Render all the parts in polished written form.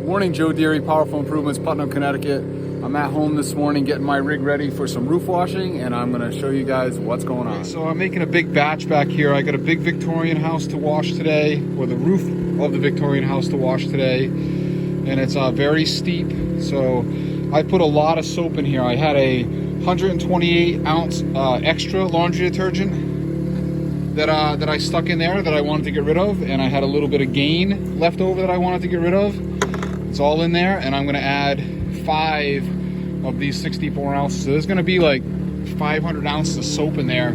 Morning, Joe Deary, Powerful Improvements, Putnam, Connecticut. I'm at home this morning getting my rig ready for some roof washing, and I'm gonna show you guys what's going on. So I'm making a big batch back here. I got a big Victorian house to wash today, or the roof of the Victorian house to wash today, and it's very steep. So I put a lot of soap in here. I had a 128 ounce extra laundry detergent that I stuck in there that I wanted to get rid of, and I had a little bit of Gain left over that I wanted to get rid of. It's all in there, and I'm gonna add 5 of these 64 ounces. So there's gonna be like 500 ounces of soap in there.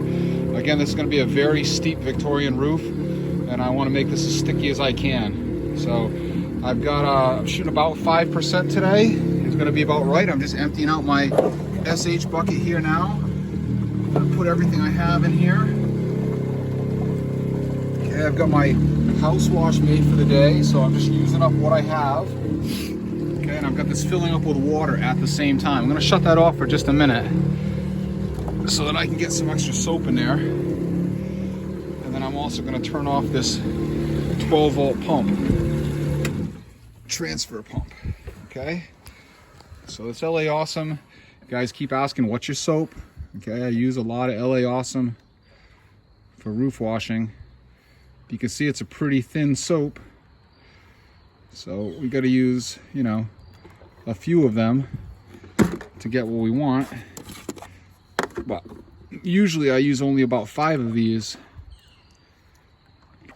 Again, this is gonna be a very steep Victorian roof, and I wanna make this as sticky as I can. So I've got, I'm shooting about 5% today. It's gonna be about right. I'm just emptying out my SH bucket here now. I'm gonna put everything I have in here. Okay, I've got my house wash made for the day, so I'm just using up what I have. Okay, and I've got this filling up with water at the same time. I'm gonna shut that off for just a minute so that I can get some extra soap in there. And then I'm also gonna turn off this 12 volt pump, transfer pump, okay? So it's LA Awesome. You guys keep asking, what's your soap? Okay, I use a lot of LA Awesome for roof washing. You can see it's a pretty thin soap, so we got to use, you know, a few of them to get what we want. But usually I use only about 5 of these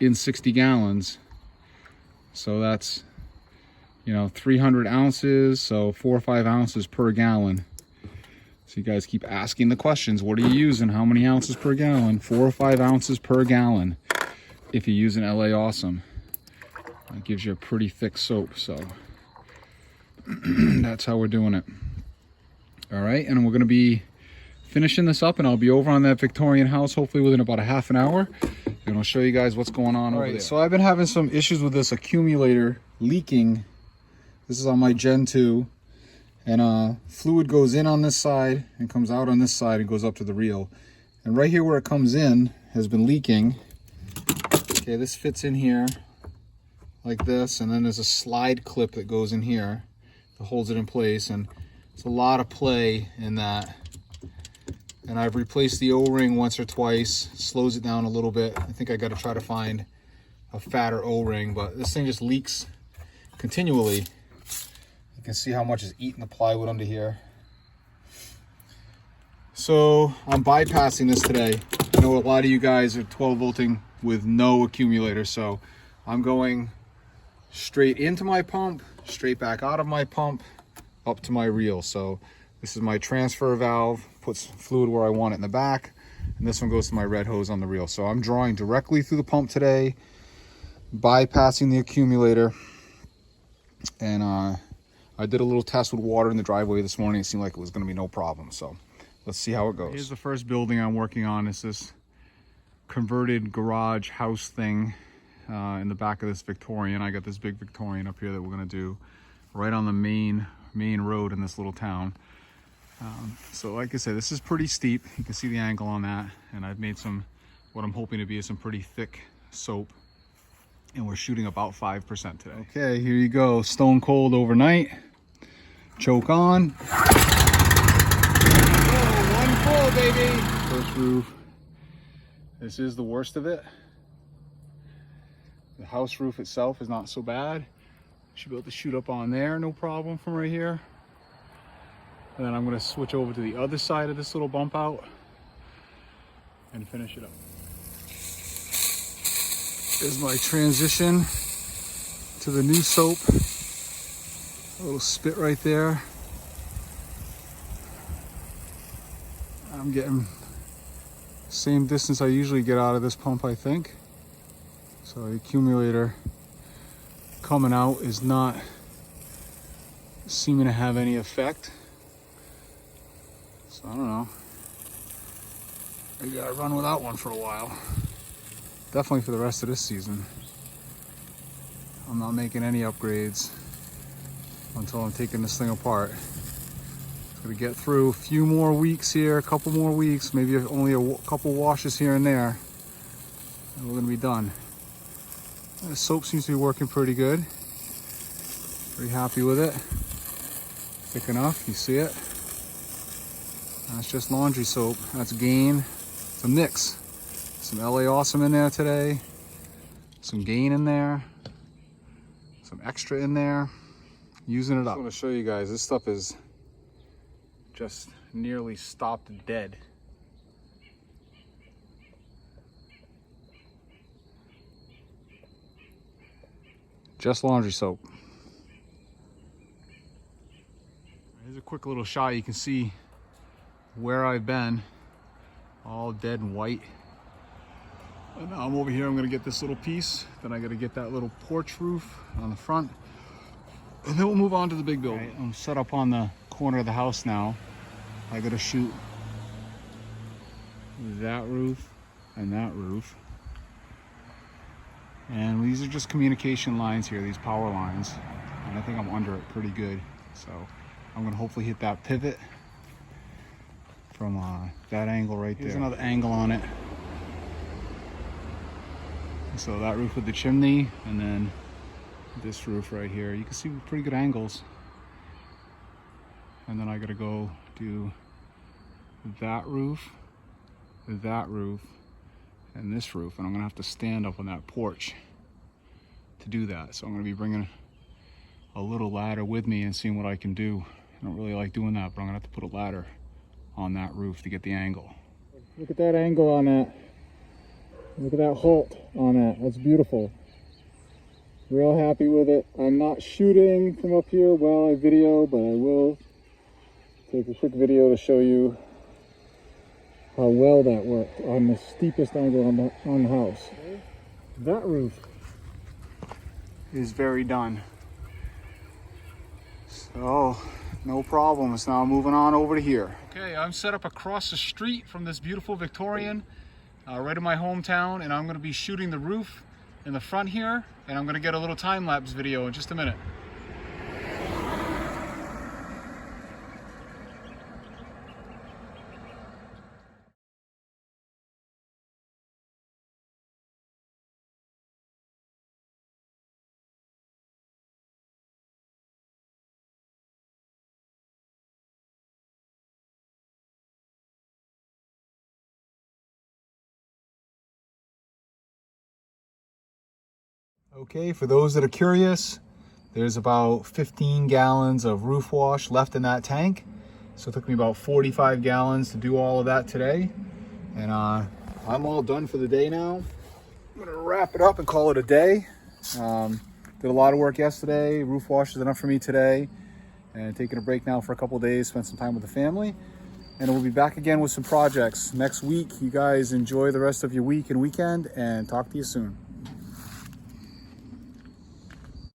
in 60 gallons, so that's, you know, 300 ounces, so 4 or 5 ounces per gallon. So you guys keep asking the questions, what are you using, how many ounces per gallon? 4 or 5 ounces per gallon. If you use an LA Awesome, it gives you a pretty thick soap, so that's how we're doing it. All right, and we're gonna be finishing this up, and I'll be over on that Victorian house hopefully within about a half an hour, and I'll show you guys what's going on over there. So I've been having some issues with this accumulator leaking. This is on my Gen 2, and fluid goes in on this side and comes out on this side and goes up to the reel. And right here where it comes in has been leaking. Okay, this fits in here like this, and then there's a slide clip that goes in here that holds it in place, and it's a lot of play in that. And I've replaced the O-ring once or twice, slows it down a little bit. I think I got to try to find a fatter O-ring, but this thing just leaks continually. You can see how much is eating the plywood under here. So I'm bypassing this today. I know a lot of you guys are 12 volting with no accumulator, so I'm going straight into my pump, straight back out of my pump, up to my reel. So this is my transfer valve, puts fluid where I want it in the back, and this one goes to my red hose on the reel. So I'm drawing directly through the pump today, bypassing the accumulator. And I did a little test with water in the driveway this morning. It seemed like it was going to be no problem, so let's see how it goes. Here's the first building I'm working on. Is this converted garage house thing in the back of this Victorian. I got this big Victorian up here that we're going to do right on the main road in this little town. So like I said, this is pretty steep. You can see the angle on that, and I've made some, what I'm hoping to be some pretty thick soap, and we're shooting about 5% today. Okay, here you go. Stone cold overnight. Choke on. Oh, one full, baby. First roof. This is the worst of it. The house roof itself is not so bad. Should be able to shoot up on there, no problem from right here. And then I'm gonna switch over to the other side of this little bump out and finish it up. Here's my transition to the new soap. A little spit right there. I'm getting same distance I usually get out of this pump, I think. So the accumulator coming out is not seeming to have any effect. So I don't know. I gotta run without one for a while. Definitely for the rest of this season. I'm not making any upgrades until I'm taking this thing apart. Gonna get through a few more weeks here, a couple more weeks, maybe only a couple washes here and there, and we're gonna be done. The soap seems to be working pretty good. Pretty happy with it. Thick enough, you see it. That's just laundry soap. That's Gain. It's a mix. Some LA Awesome in there today. Some Gain in there. Some extra in there. Using it up. I want to show you guys, this stuff is just nearly stopped dead. Just laundry soap. Here's a quick little shot. You can see where I've been. All dead and white. And now I'm over here. I'm gonna get this little piece. Then I gotta get that little porch roof on the front. And then we'll move on to the big building. Right, I'm set up on the corner of the house now. I gotta shoot that roof and that roof. And these are just communication lines here, these power lines. And I think I'm under it pretty good. So I'm gonna hopefully hit that pivot from that angle right there. There's another angle on it. So that roof with the chimney, and then this roof right here. You can see pretty good angles. And then I gotta go do that roof, and this roof. And I'm gonna have to stand up on that porch to do that. So I'm gonna be bringing a little ladder with me and seeing what I can do. I don't really like doing that, but I'm gonna have to put a ladder on that roof to get the angle. Look at that angle on that. Look at that halt on that. That's beautiful. Real happy with it. I'm not shooting from up here while I video, but I will take a quick video to show you how well that worked on the steepest angle on the house. That roof is very done. So, no problems. Now moving on over to here. Okay, I'm set up across the street from this beautiful Victorian, right in my hometown, and I'm going to be shooting the roof in the front here, and I'm going to get a little time-lapse video in just a minute. Okay, for those that are curious, there's about 15 gallons of roof wash left in that tank. So it took me about 45 gallons to do all of that today. And I'm all done for the day now. I'm gonna wrap it up and call it a day. Did a lot of work yesterday. Roof wash is enough for me today. And taking a break now for a couple of days, spend some time with the family. And we'll be back again with some projects next week. You guys enjoy the rest of your week and weekend, and talk to you soon.